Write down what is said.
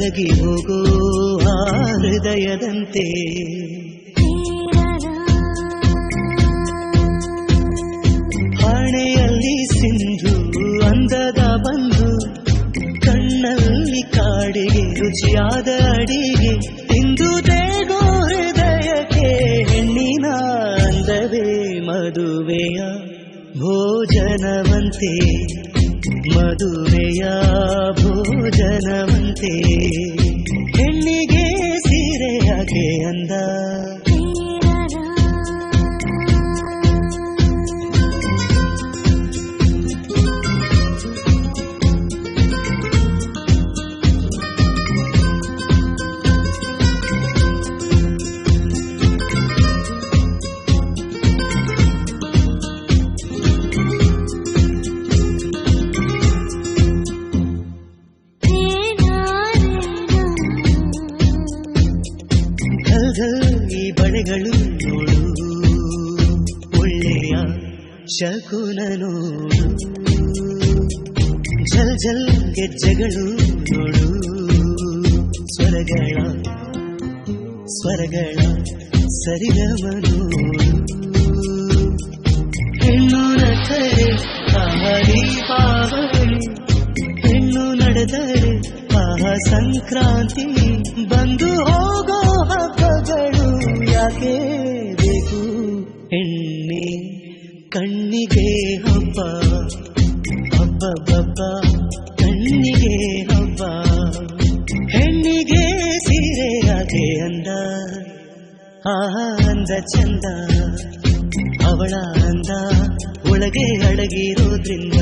ಕರಗಿ ಹೋಗೋ ಆ ಹೃದಯದಂತೆ ಹಣೆಯಲ್ಲಿ ಸಿಂಧು ಅಂದದ ಬಂಧು ಕಣ್ಣಲ್ಲಿ ಕಾಡಿಗೆ ರುಚಿಯಾದ ಅಡಿಗೆ ತಿಂದು ತೇಗೋ ಹೃದಯಕ್ಕೆ ಹೆಣ್ಣಿನ ಅಂದವೇ ಮದುವೆಯ ಭೋಜನವಂತೆ ಮದುವೆಯ ಭೋಜನವಂತೆ ಹೆಣ್ಣಿಗೆ ಸೀರೆಯಾಗೆ ಅಂದ ಈ ಬಳೆಗಳು ನೋಡು ಒಳ್ಳೆಯ ಶಕುನ ನೋಡು ಝಲ್ ಝಲ್ ಗೆಜ್ಜೆಗಳು ನೋಡು ಸ್ವರಗಳ ಸರಿಗಮ ನೋಡು ಹೆಣ್ಣು ನಕ್ಕರೆ ಆಹರಿ ಪಾವಳಿ ಹೆಣ್ಣು ನಡೆದರೆ ಆಹ ಸಂಕ್ರಾಂತಿ ಬಂದು ಹೋಗೋ ಹಬ್ಬಗಳು ಯಾಕೆ ಬೇಕು ಹೆಣ್ಣೆ ಕಣ್ಣಿಗೆ ಹಬ್ಬ ಹಬ್ಬ ಕಣ್ಣಿಗೆ ಹಬ್ಬ ಹೆಣ್ಣಿಗೆ ಸೀರೆ ಯಾಕೆ ಅಂದ ಅಂದ ಚಂದ ಅವಳ ಅಂದ ಒಳಗೆ ಅಡಗಿರೋದ್ರಿಂದ